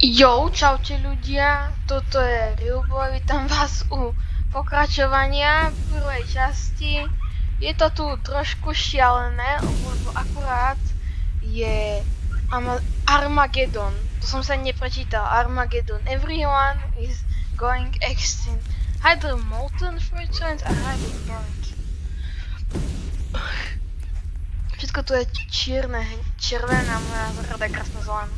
Jo, čaute ľudia, toto je Realboy, vítam vás u pokračovania prvej časti. Je to tu trošku šialené, lebo akurát je Armageddon. To som sa neprečítal, Armageddon. Everyone is going extinct. Either molten fragments or either burnt. Všetko tu je čierne, červená, moja záhrada je krásna zelená.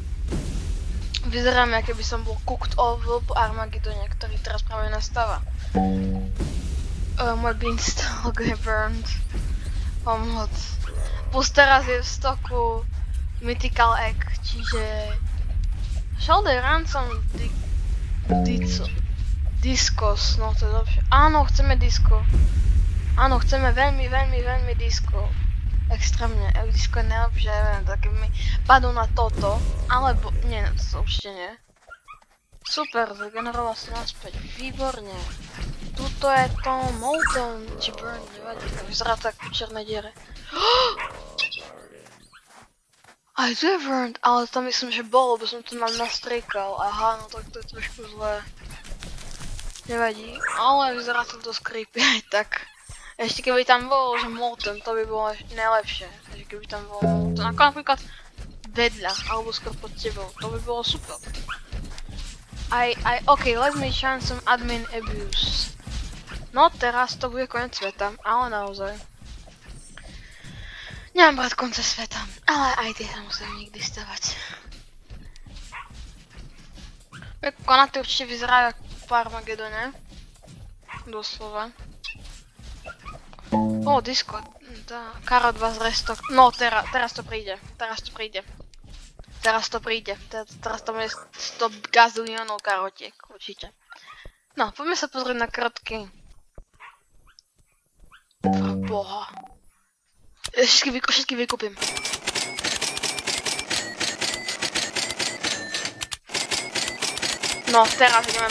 Vyzerám, aké by som bol cooked oval po Armageddone, ktorý teraz práve nastáva. Môj beanstalk je burned. Pomoc. Plus teraz je v stoku Mythical Egg, čiže... Shall they ransom Discos, no to je dobré. Áno, chceme disco. Áno, chceme veľmi disco. Extrémne, disco je najlepšie, neviem, tak mi padú na toto, alebo, nie, to určite nie. Super, zregeneroval sa naspäť, výborne. Tuto je to molten, či burn, nevadí, to vyzerá tak v černej diere. Aj tu je burned, ale to myslím, že bolo, lebo som to nastriekal, aha, no tak to je trošku zlé. Nevadí, ale vyzerá to dosť creepy aj tak. Ešte keby tam bolo, že molten, to by bolo najlepšie. Takže keby tam bolo molten, ako napríklad vedľa, alebo skôr pod tebou, to by bolo super. Okay, let me try some admin abuse. No teraz to bude koniec sveta, ale naozaj. Nemám rád konce sveta, ale aj tie sa musím niekdy stavať. Konaty určite vyzerajú ako po Armagedone. Doslova. O, disco, Karo 2 z restok, no teraz to príde, teraz to bude 100 gazilionov karotiek, určite. No, poďme sa pozrieť na karotky. Boha. Všetky vykúpim. No, teraz ideme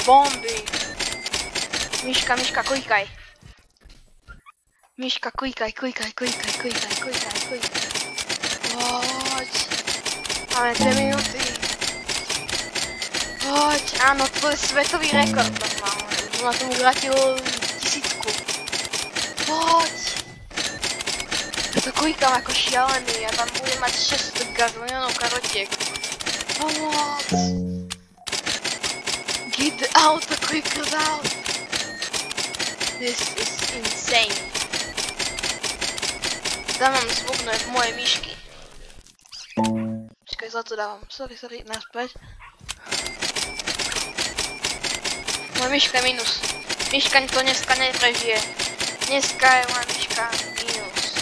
bomby, Myška, klikaj. Myška, klikaj. Poď. Máme 2 minúty. Poď, áno, to je svetový rekord normálne. Už ma tomu vrátil 1000. Poď. Ja to klikám ako šialený, ja tam budem mať 600 gazilionov karotiek. Pomoc. Get out, the quicker out. This is insane. Dávam zvuk v mojej myšky. Počkaj, zle to dávam. Sorry, naspäť. Moja myška je minus. Myška to dneska neprežije. Dneska je moja myška minus.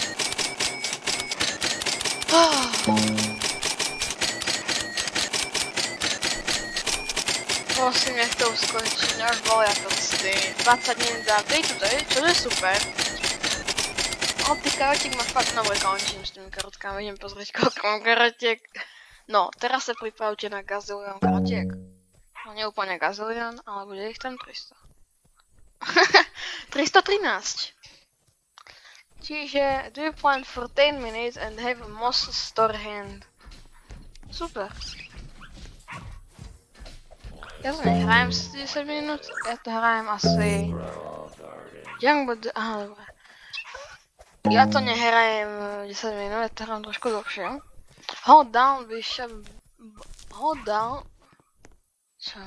Prosím, nech to uskončí, až bolia prsty. 20 minút za update, čo je super. Ale tých karotiek ma fakt dobre končím s tými karotkami, idem pozrieť koľko mám karotiek. No, teraz sa pripravte na gazilión karotiek. No nie úplne gazilión, ale bude ich tam 300. 313. Čiže do you plan for 10 minutes and have a most store hand. Super. Ja to nehrajem 10 minút, ja to hrajem asi... Youngblood, aha, dobre. Ja to nehrajem 10 minút, ja to hrajem trošku dlhšie. Hold down, hold down... Čo?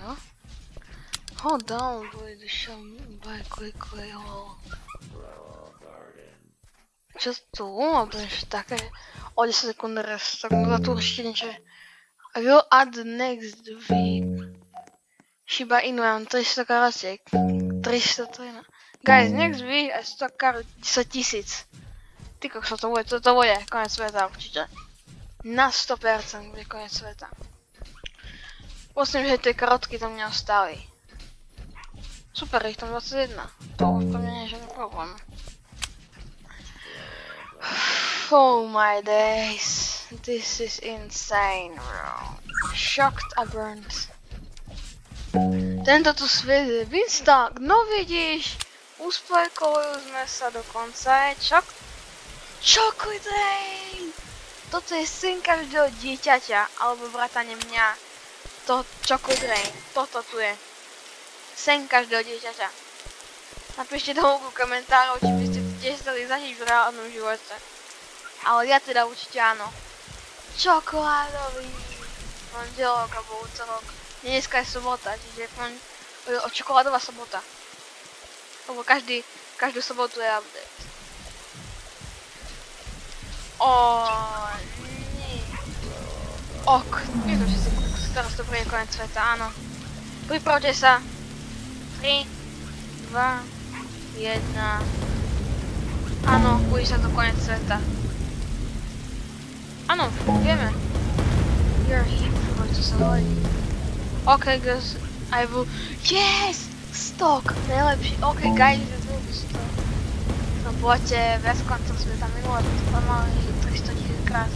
Hold down, boy, by quickly, hold. Čo tu? Alebo niečo také? O 10 sekúnd rest, tak za tu určite niečo. I will add the next week. Shiba Inu, ja mám 300 karotiek. 313. Guys, next week I stock karot 10 000. Ty kokso, to bude konec sveta určite. Na 100% bude konec sveta. Prosím, že tie karotky tam neostali. Super, ich tam 21. To pre mňa nie je žiadny problém. Oh my days. This is insane, bro. Shocked and burned. Tento tu svet je Beanstalk, no vidíš. Uspokojili sme sa dokonca, Chocolate! Toto je syn každého dieťaťa, alebo vrátane mňa. to Chocolate Rain. Toto tu je. Sen každého dieťaťa. Napíšte do komentárov, či by ste tiež chceli zažiť v reálnom živote. Ale ja teda určite áno. Čokoládový pondelok alebo útorok. Dneska je sobota, čiže čokoládová sobota. Lebo každú sobotu je update. Nie. Je to všetci, teraz to príde koniec sveta, áno. Pripravte sa. 3, 2, 1. Áno, bude sa to koniec sveta. Áno, vieme. You're here, to sa hodí. OK, guys, I will... Yes! Stock! Najlepší. OK, guys, it will be stock. No poďte, viac koncov sveta minulé, to mali 300 000 krát.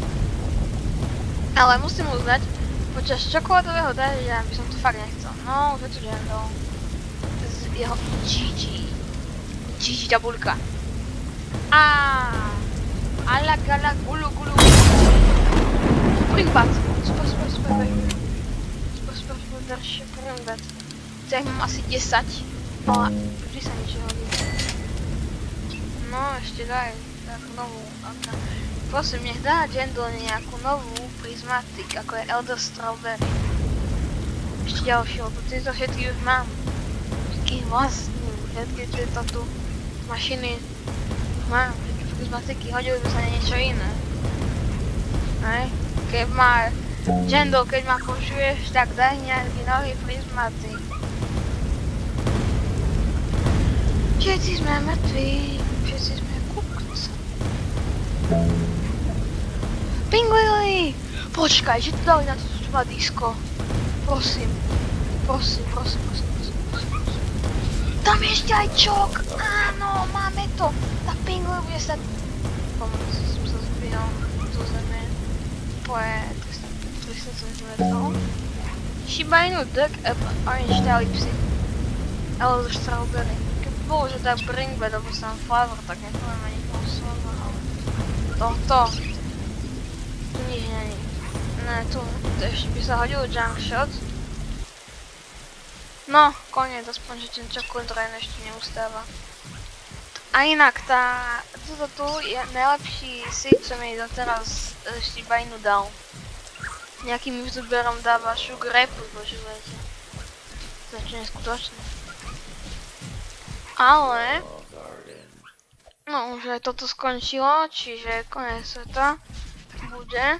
Ale musím uznať, počas čokoládového dažďa by som to fakt nechcel. No, už je tu Jandol. Z jeho GG tabuľka. Ala gala gulu. Springbat. Super, ďalšie Springbat. Ja ich mám asi 10, ale vždy sa niečo hodí. No, ešte daj takú novú. Prosím, nech dá Jandol nejakú novú prismatik, ako je Elder Strawberry. Ešte ďalšiu, lebo tieto všetky už mám. Všetkých vlastním, všetky tieto tu mašiny mám, všetky prismatiky, hodili by sa na niečo iné. Hej? Keď má Jandol, keď ma počuješ, tak daj nejaký nový prismatik. Všetci sme mŕtvi, všetci sme kukci. Pinguili! Počkaj, že tu dali na to disko. Prosím. Tam je ešte aj čok! Áno, máme to! Tá Pinguil bude sa... Pomôcť, som sa zbínal do zeme. Poje 300 cm. Shiba Inu, Duck, Apple, Orange, Talipsy. Elder Strawberry. Keby bolo, že dá Bringbed, alebo som Flower, tak nepoviem ani toho slova, ale... Toto. Tu nič není. Ne, tu ešte by sa hodil Junk Shot. No, koniec, aspoň, že ten Chocolate Rain ešte neustáva. A inak toto tu je najlepší seed, čo mi doteraz Shiba Inu dal. Nejakým youtuberom dáva Sugar Apple, počúvajte. To je čo neskutočné. Ale... No, už aj toto skončilo, čiže koniec sveta bude.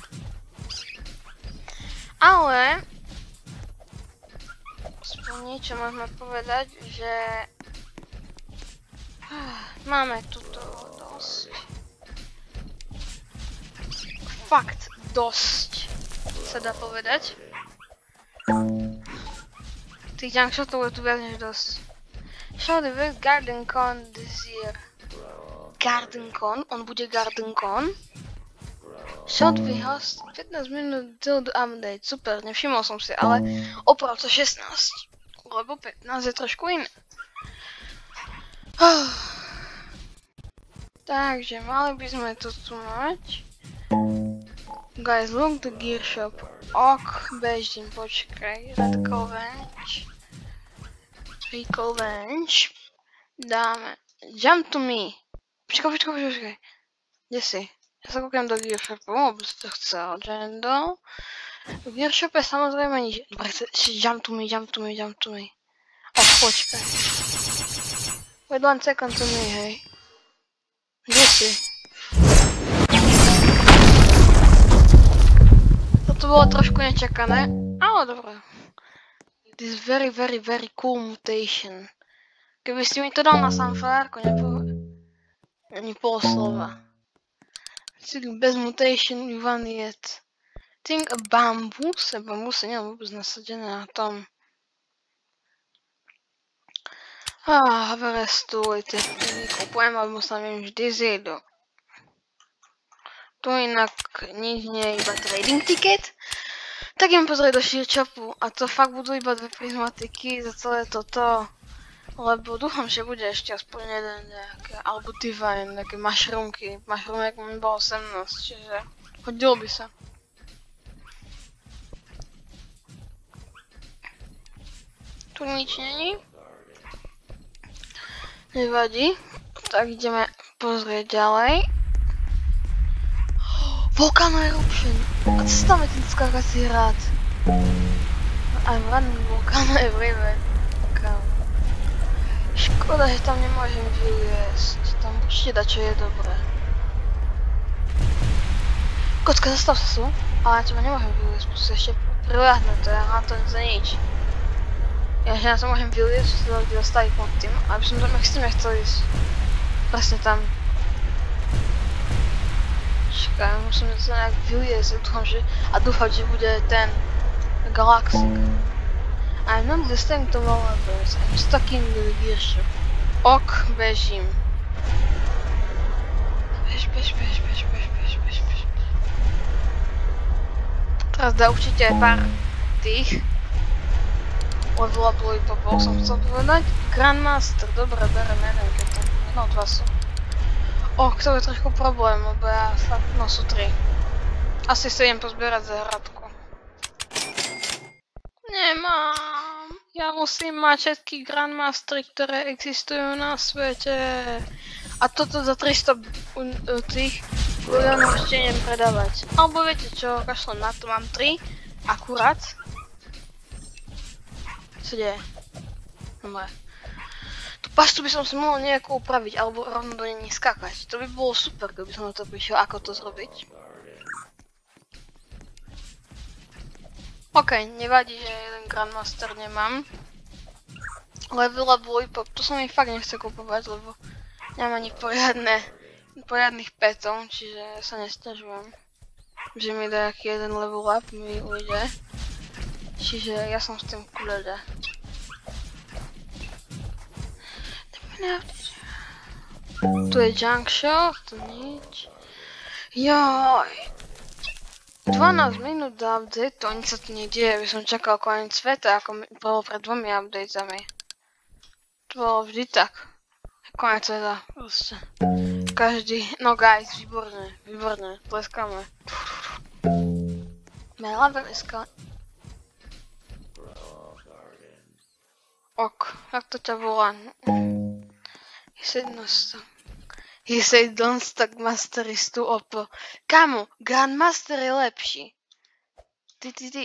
Ale... Aspoň niečo môžeme povedať, že... Máme tuto dosť. Fakt dosť, sa dá povedať. Tých junkshotov je tu viac než dosť. Show the best Garden Con this year. Garden Con? On bude Garden Con? Shot we host 15 minút till the update. Super, nevšimol som si, ale oprav to 16. Lebo 15 je trošku iné. Takže mali by sme to tu mať. Guys, look the gear shop. Ok, bežím, počkaj. Recall Venge. Dáme. Jump to me. Počkaj. Kde si? Ja sa kúkam do gear shopu, lebo si to chcel. Jandol. V gear shope samozrejme nič. Dobre, jump to me. Počkaj. Wait 1 second to me, hej. Kde si? Toto bolo trošku nečakané, ale dobré. This very cool mutation. Keby si mi to dal na Sunflowerko, ani pol slova. Bez mutation you want yet. Think a bambus nemám vôbec nasadené na tom. Everestu, tie kupujem, alebo sa viem vždy zjedu. Tu inak nič nie je, iba trading ticket. Tak idem pozrieť do Shearshopu a to fakt budú iba 2 prismatiky za celé toto. Lebo dúfam, že bude ešte aspoň jeden nejaké, alebo divine, nejaké mushroomky. Mushroomek mám iba 18, čiže hodilo by sa. Tu nič není. Nevadí. Tak ideme pozrieť ďalej. Volcano Eruption. A co tam je ten skákací hrad? I'm running Volcano everywhere. Škoda, že tam nemôžem vyliesť. Tam určite dať, čo je dobré. Kocka, zastav sa tu. Ale ja teba nemôžem vyliesť, proste ešte priľahnuté, na to za nič. Ja že na to môžem vyliesť, že sa to zastaví pod tým, aby som tam extrémne chcel ísť. Presne tam. Čakaj, musím to nejak vyliesť, a dúfam, že bude ten Galaxik. I'm not listening to lullabies, I'm stuck in the gearship. Ok, bežím. Bež. Teraz dá určite aj pár tých level up lollipopov som chcel povedať. Grandmaster, dobre, berem jeden, keď tam jedno, dva sú. To je trošku problém, lebo ja fakt, no sú 3. Asi sa idem pozbierať za hradku. Nemám. Ja musím mať všetky Grandmastery, ktoré existujú na svete. A toto za 300 tých miliónov ešte idem predávať. Alebo viete čo, kašlem na to, mám 3. Akurát. Čo deje? Dobre. Tú pastu by som si mohol nejako upraviť, alebo rovno do nej skákať. To by bolo super, keby som na to prišiel, ako to zrobiť. OK, nevadí, že jeden Grandmaster nemám. Level up lollipop, to som mi fakt nechce kupovať, lebo nemám ani poriadnych petov, čiže sa nesťažujem. Že mi nejaký jeden level up mi ujde. Čiže ja som s tým kľude. Tu je junk shop, tu nič. Joj. 12 minút do update, to nič sa tu nedieje, by som čakal koniec sveta, ako bolo pred 2 updatami. To bolo vždy tak. Koniec sveta, proste. Každý, no guys, výborné, tleskáme. Melava dneska. Ok, jak to ťa volá? He said don't stuck master is too OP. Kamo, Grandmaster je lepší.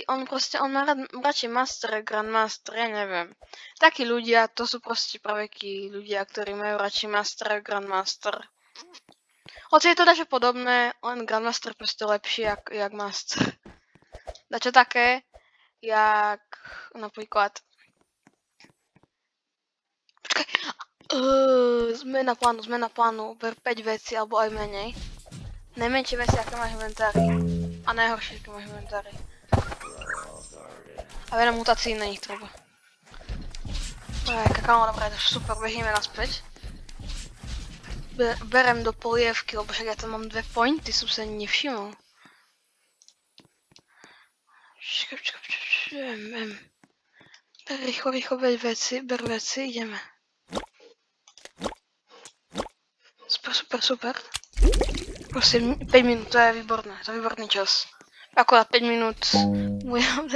On má radšej master a Grandmaster, ja neviem. Takí ľudia, to sú proste pravekí ľudia, ktorí majú radšej master a Grandmaster. Hoci je to dačo podobné, len Grandmaster proste lepší jak master. Dačo také, jak napríklad... Počkaj, zmena plánu, ber 5 veci alebo aj menej. Najmenšie veci, aké máš v inventári. A najhoršie, aké máš v inventári. A veľa mutácií na nich treba. Kakao, dobré, super, bežíme naspäť. Berem do polievky, lebo však ja tam mám 2 pointy, som sa ani nevšimol. Ber rýchlo, ber veci, ideme. Super. Proste 5 minút, to je výborný čas. Akorát 5 minút.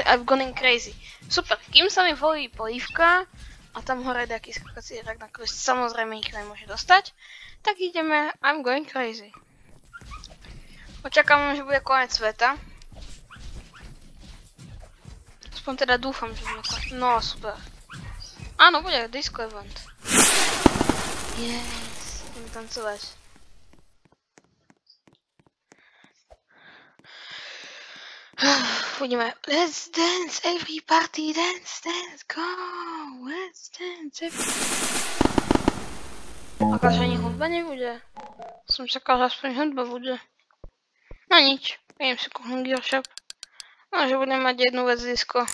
I'm going crazy. Super, kým sa mi volí polívka a tam hore nejaký skakací hrak, na ktorý samozrejme nikto nemôže dostať, tak ideme I'm going crazy. Očakávame, že bude koniec sveta. Aspoň teda dúfam, že bude koniec. No, super. Áno, bude disco event. Yes, ideme tancovať. Budeme, let's dance, every party, dance, go, let's dance, every... Akože ani hudba nebude? Som čakal, že aspoň hudba bude. No nič, idem si kúhnuť gearshop. No, že budem mať jednu vec disco.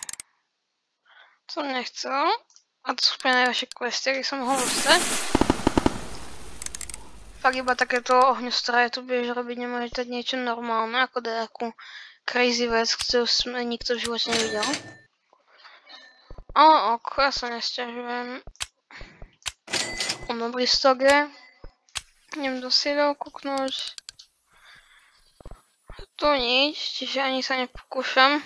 Som nechcel. A to sú úplne najvašie questy, keď som mohol dostať. Fakt iba takéto ohňostroje tu budeš robiť, nemôžeš dať niečo normálne, ako nejakú crazy vec, ktorú sme nikto v živote nevidel. Ale ok, ja sa nesťažujem. Mám dobrý stok je. Idem do sídel kúknúť. Tu nič, čiže ani sa nepokúšam.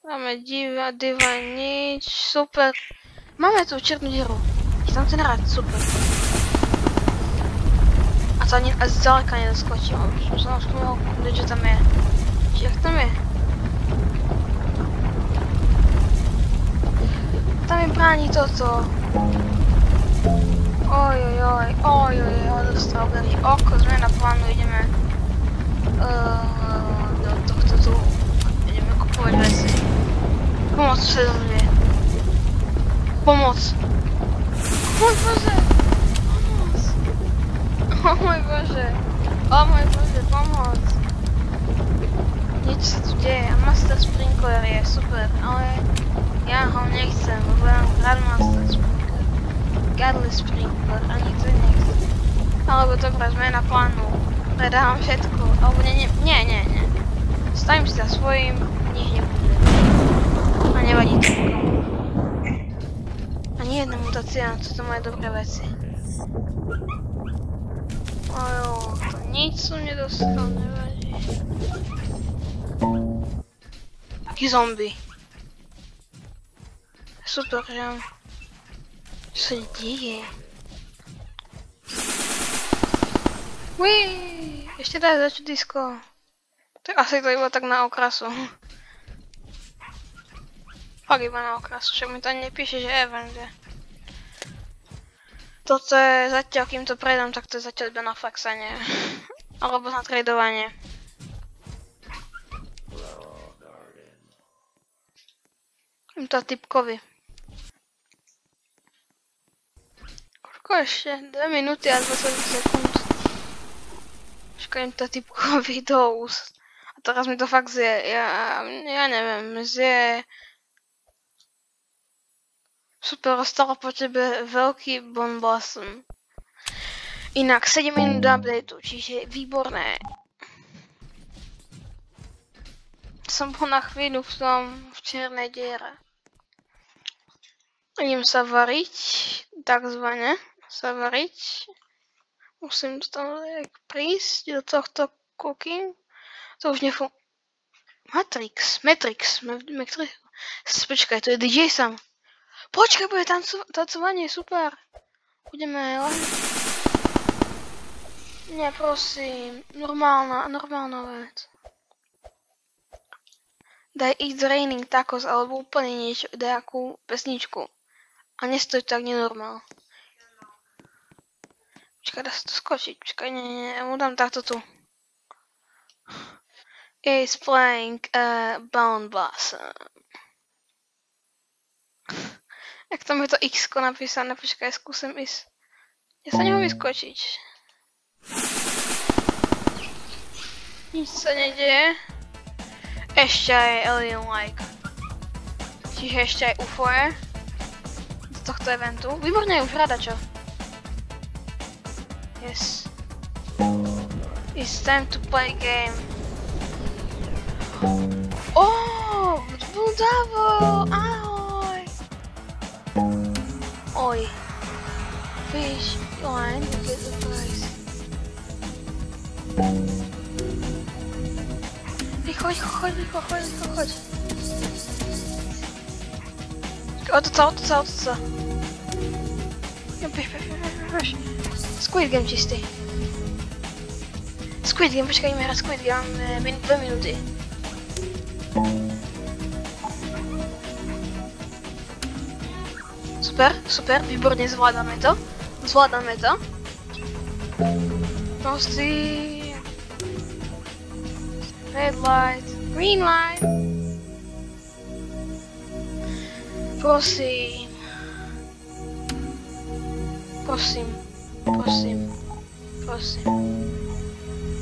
Dáme diva, nič, super. Máme tu čiernu dieru. Je tam ten rád, super. A to ani zďaleka nedoskočím. Už som už mohol kúknuť, že tam je. Či jak tam je? Tam mi bráni toto. Ojojoj, dostal veľký oko, zmena plánu, ideme do tohto tu. Ideme kupovať veci. Pomoc sezóne. Pomoc. Môj bože. Pomoc. O môj bože. O môj bože, pomoc. Niečo sa tu deje. Master Sprinkler je super, ale ja ho nechcem, lebo ja mám Grandmaster Sprinkler. Godless Sprinkler, ani to nechcem. Alebo dobrá zmena plánu. Predávam všetko, alebo nie. Stavím si za svojím, nič nebude. A nevadí to nikomu. Ani jedna mutácia, toto moje dobré veci. Ojo, to nič som nedostal, nevadí. Taký zombie. Super, že on... Čo sa deje? Uiii, ešte daj začať disko. Tak asi to iba tak na okrasu. Fakt iba na okrasu, však mi to nepíše, že event je. Toto je zatiaľ, kým to prejdem, tak to je zatiaľ iba na faxanie. Alebo na tradovanie. To typkovi. Koľko ešte? 2 minúty a 20 sekúnd. Škoda to typkovi do úst. A teraz mi to fakt zje. Ja neviem, zje... Super, ostalo po tebe veľký bombasm. Inak 7 minút do updateu, čiže výborné. Som bol na chvíľu v čiernej diere. Idem sa variť, takzvané sa variť. Musím tam prísť do tohto cooking. To už nefunguje. Matrix. Počkaj, to je DJ Sam. Počkaj, bude tancovanie, super. Budeme len... Nie, prosím, normálna vec. Daj It's Raining Tacos alebo úplne niečo, nejakú pesničku. A nestoj tak nenormál. Počkaj, dá sa to skočiť. Počkaj, nie, ja mu dám takto tu. It's playing Bound Blossom. Jak tam je to X-ko napísané, počkaj, skúsim ísť. Ja sa neho vyskočiť. Nič sa nedieje. Ešte aj Alien-like. Čiže ešte aj UFO je. Z tohto eventu. Výborne, už rada, čo? Yes. It's time to play game. Oh, Buldavo! Ahoj! Oj. Fish line to get the price. Chodź. Oto co? Weź. Squid Game čistý. Squid Game, počkaj, ideme hrať Squid Game, mám 2 minúty. Super, výborne, zvládame to. Prostý. Red light, green light. Prosím.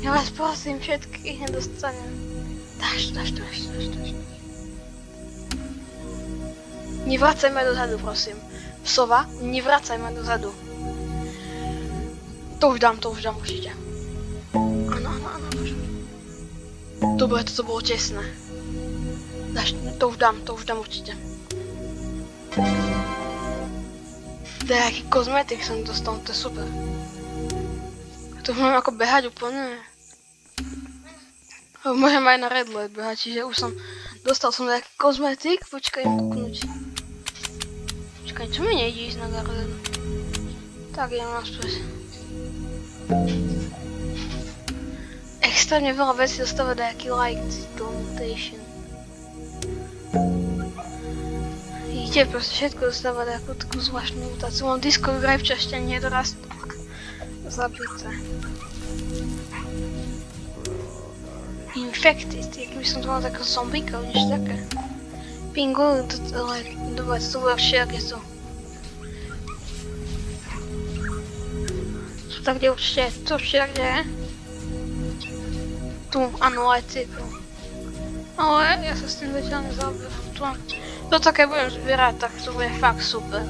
Ja vás prosím, všetkých nedostanem. Dáš. Nevracaj ma dozadu, prosím. Sova, nevracaj ma dozadu. To už dám určite. Áno, môžem. Dobre, toto bolo tesné. To už dám určite. Nejaký kozmetik som dostal, to je super. To môžem ako behať úplne. Môžem aj na red light behať, čiže už som dostal nejaký kozmetik. Počkaj, im kúknuť. Čakaj, čo mi nejde ísť na garden? Tak idem naspäť. Extrémne veľa vecí dostáva nejaký like donation. Vidíte, proste všetko dostáva nejakú takú zvláštnu mutáciu. Mám Discord Drive, čo ešte nedorastlo. Zabité. Infected, jak by som to mal taká zombíka, niečo také. Pinguin, ale dobre, to bude všelijaké sú. Sú tak, kde určite, to určite tak, kde je. Tu, áno, aj cyklus. Ale ja sa s tým zatiaľ nezaoberám. Tu mám. To také budem zbierať, tak to bude fakt super.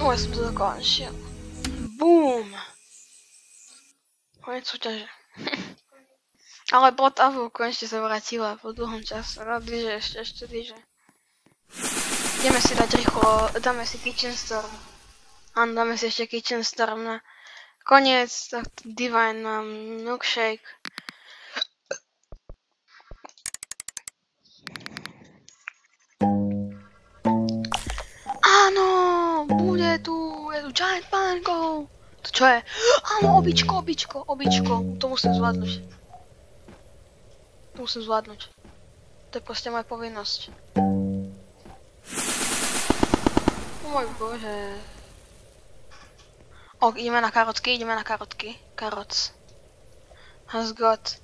Ja som to dokončil. Boom! Konec súťaže. Ale pod Avu konečne sa vrátila po dlhom čase. Rád díže, ešte díže. Ideme si dať rýchlo, dáme si Kitchen Storm. Áno, dáme si ešte Kitchen Storm na koniec, tak Divine na Milkshake. Áno, bude tu, je tu Giant Mango. To čo je? Áno, običko. To musím zvládnuť. To je proste moja povinnosť. Môj bože. Ideme na karotky. Karots. Has got.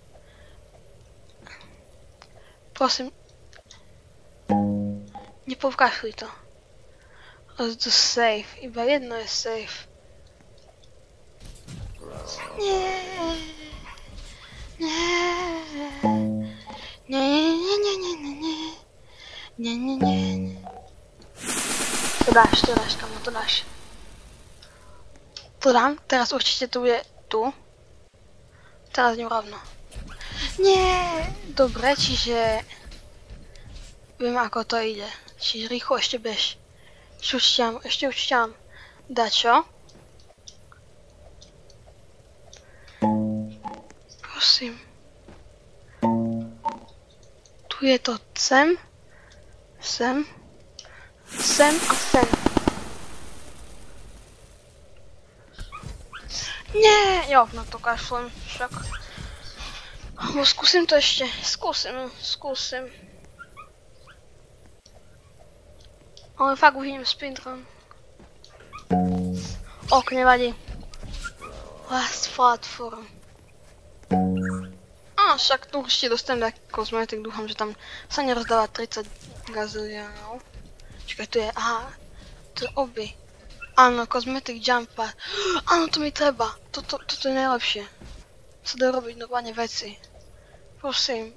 Prosím. Nepovkašuj to. To safe. Iba jedno je safe. Nie. To dáš, kamo, to dáš. To dám, teraz určite to bude tu. Teraz idem rovno. Nie, dobre, čiže viem ako to ide. Čiže rýchlo ešte bež. Ešte určite dačo. Prosím. Tu je to sem a sem. Nie, jo, na to kašlem však. No, skúsim to ešte, skúsim. Ale fakt už idem speedrun. Ok, nevadí. Last platform. Však tu ešte dostanem taký kozmetik, dúfam, že tam sa nerozdáva 30 gaziliánov. Čakaj, tu je, to je obi. Áno, kozmetik jump pad. Áno, to mi treba. Toto je najlepšie. Sa dá robiť normálne veci. Prosím,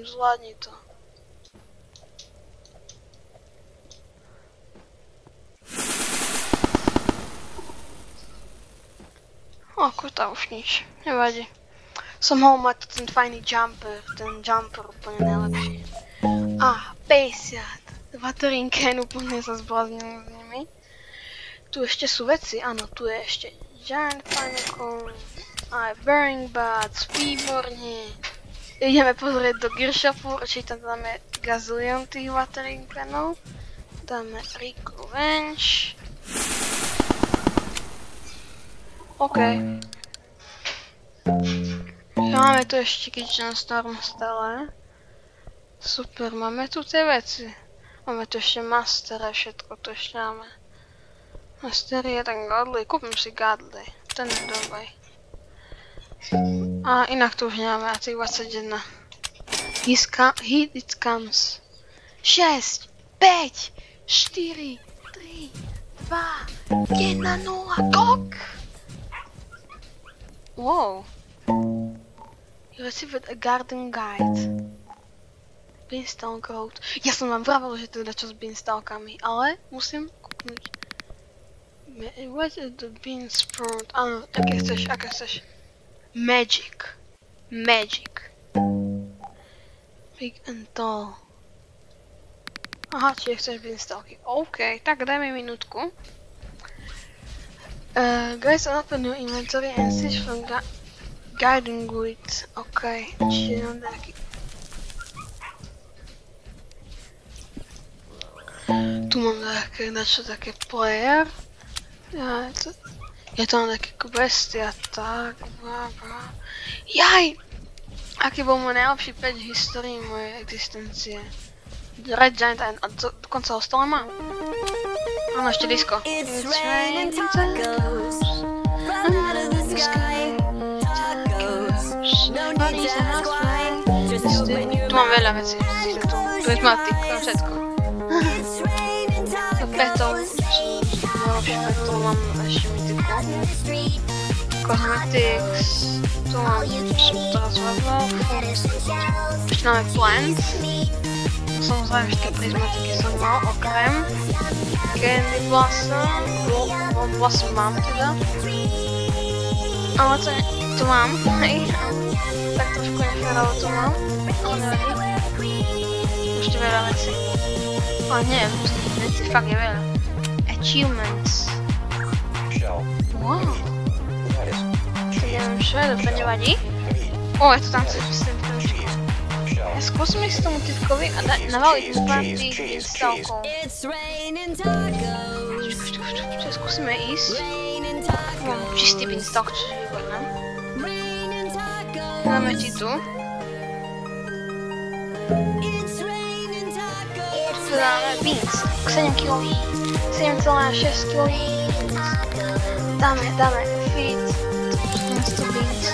zvládni to. Kurta už nič, nevadí. Som mohol mať ten fajný jumper úplne najlepší. 50. Baterínken úplne sa zbláznil s nimi. Tu ešte sú veci, áno, tu je ešte Giant Pineapple, aj Burning Bats, výborne. Ideme pozrieť do Gearshopu, či tam dáme gazilion tých baterínkenov. Dáme Revenge. OK. Máme tu ešte Kitchen Storm stále. Super, máme tu tie veci. Máme tu ešte Master a všetko tu ešte máme. Master je ten Godly, kúpim si Godly. Ten je dobrý. A inak tu už nemáme asi 21. Heat it comes. 6, 5, 4, 3, 2, 1, 0, GOG! Wow. You received a garden guide. Beanstalk Road. Ja som vám vravel, že to je čo s beanstalkami, ale musím kúknuť. What is the bean sprout? Áno, aké chceš? Magic. Big and tall. Aha, čiže chceš beanstalky. OK, tak daj mi minútku. Guys, open your inventory and search for garden goods. OK, čiže nám nejaký... Tu mám také player. Je to také questy a tak. Jaj! Aký bol môj najlepší pet v histórii mojej existencie. Red Giant a dokonca ho stále mám. Áno, ešte disco. It's raining tacos, run out of the sky. Tacos, no need to ask why. Just open your mouth. Tu mám veľa vecí. Tu je tmatik, tam všetko. Petov, najlepšie petov mám ešte mytiku. Cosmetics, tu mám teraz level. Ešte máme plants. Samozrejme všetké prismatiky som mal, okrem Candy Blossom, Blossom mám teda. Ale to mám, hej. Tak trošku neférovo to mám, ale nevadí. Ešte veľa vecí. Ale nie, vecí fakt je veľa. Achievements. Wow. Tak neviem čo je, dobre nevadí. O, je to tam cez trošku. Ja skúsim ísť tomu typkovi a navaliť mu pár tých stavkov. Skúsime ísť. Mám čistý beanstalk, čiže je výborné. Dáme ti tu. Tu dáme beans. 7 kg. 7,6 kg. Dáme feed. 100 beans.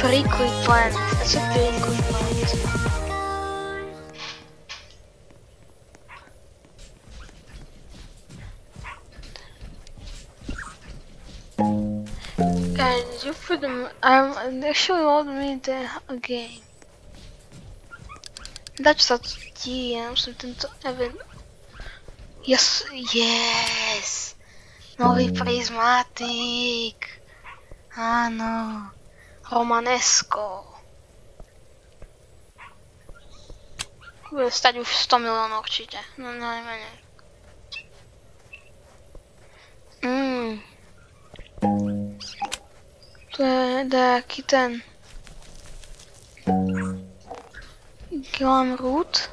Prickly plant. That's a prickly plant. And you put them. Actually allowed me a game. Dač sa tu díje, musím tento event. Yes! Nový prismatik. Áno. Romanesco. Bude stať už 100 miliónov určite. No najmenej. To je nejaký ten Glamroot.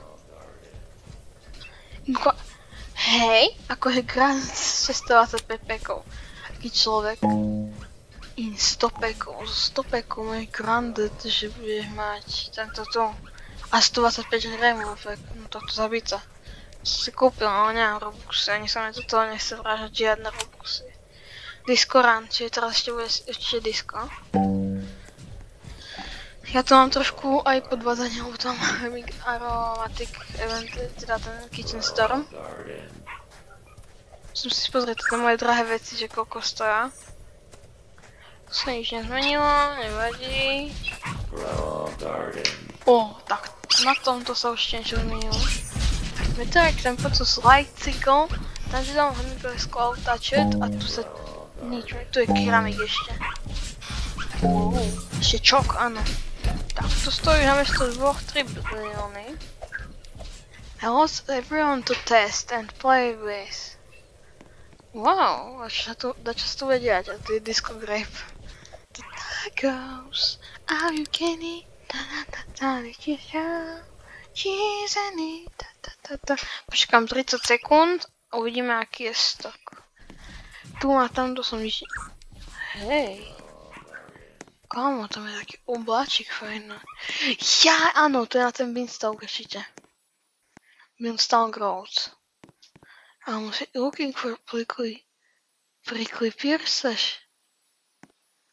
Hej, akože Grand 625 pekov. Taký človek. In 100 pekov, 100 pekov môj Grandet, že budeš mať tento tu. A 125 grémov, no tohto zabica. Si kúpil, ale nemám Robuxy, ani sa mi toto nechce vrážať žiadne Robuxy. Disco Run, čiže teraz ešte bude ešte disco. Ja to mám trošku aj podvádzanie, lebo to mám aromatic event, teda ten Kitchen Storm. Musím si pozrieť tieto moje drahé veci, že koľko stoja. To sa nič nezmenilo, nevadí. Tak na tomto sa určite niečo zmenilo. Meteoric Tempest Light Cycle, tam si dám hneď sklo Touched a tu sa nič, tu je keramik ešte. Ešte čok, áno. Tak to stojí namiesto 2-3 bilióny. Allows everyone to test and play with. Wow, dačo sa tu bude diať, a tu je Disco Grape. The tacos, all you can eat, cheese and eat, Počkám 30 sekúnd a uvidíme aký je stok. Tu a tamto som nič... Hej. Kámo, tam je taký obláčik fajný. Ja, áno, to je na ten Beanstalk určite. Beanstalk Roads. I'm looking for prickly pierces.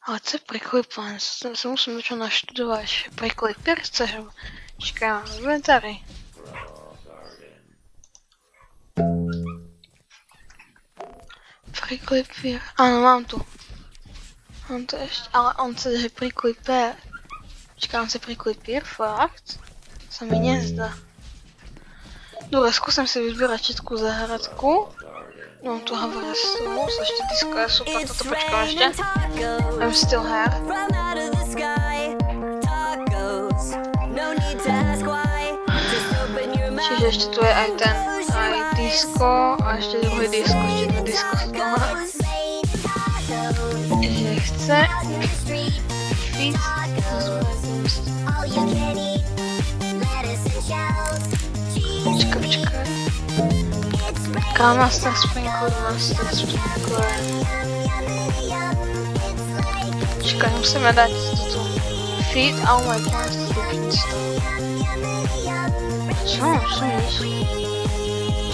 Ale co je prickly plants? To sa musím niečo naštudovať. Prickly pierces. Čakaj, mám inventári. Prickly pear. Áno, mám tu. Mám to ešte, ale on chce, že prickly pear. Čakaj, on chce prickly pear, fakt? Sa mi nezdá. Dobre, skúsim si vyzbierať všetku záhradku. Mám tu Havrestu, ešte Disco je super, toto počkám ešte. I'm still here. Čiže ešte tu je aj ten, aj Disco a ešte druhý Disco, ešte dve Disco sú to má. Že chce feed. Kam Master Sprinkler. Čakaj, musíme dať toto. Feed all my plants to the beanstalk. Čo nič?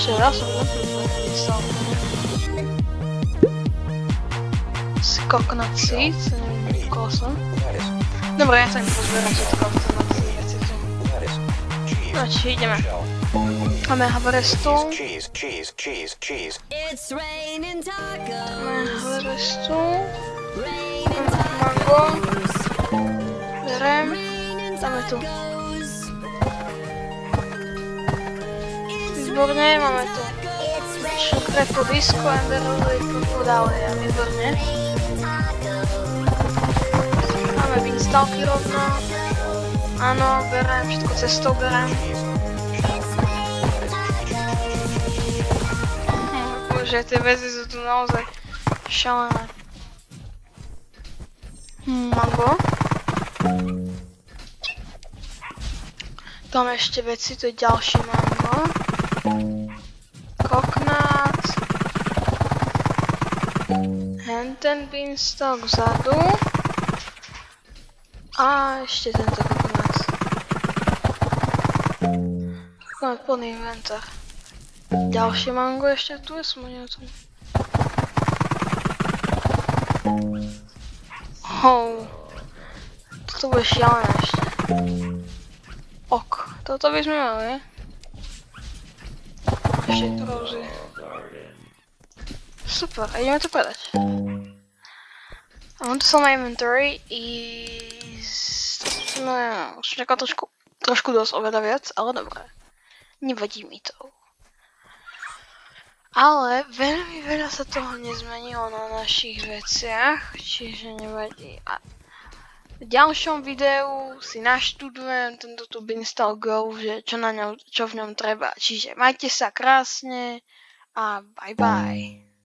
Čo ja som napríklad beanstalk. Coconut seeds, koho som. Dobre, ja sa im pozberám, čo to mám na tie veci tu. No či ideme. Máme Haverestu. Máme Haverestu. Mango. Berem. Dáme tu. Výborne, máme tu. Šokrepu disco, emberový podália, výborne. Máme beanstalky rovno. Áno, berem, všetko cestou berem. Bože, tie veci sú tu naozaj šalené. Mango. Tam ešte veci, to je ďalší mango. Coconut. Ten beanstalk vzadu. A ešte tento coconut. Coconut plný inventár. Ďalšie mango ešte tu je, som o tom. Toto bude šialené ešte. Ok, toto by sme mali. Ešte tu rózy. Super, a ideme to predať. I want to sell my inventory no, už čaká trošku dosť oveľa viac, ale dobré. Nevadí mi to. Ale veľmi veľa sa toho nezmenilo na našich veciach, čiže nevadí. A v ďalšom videu si naštudujem tento tu Beanstalk Go, že čo v ňom treba. Čiže majte sa krásne a bye bye.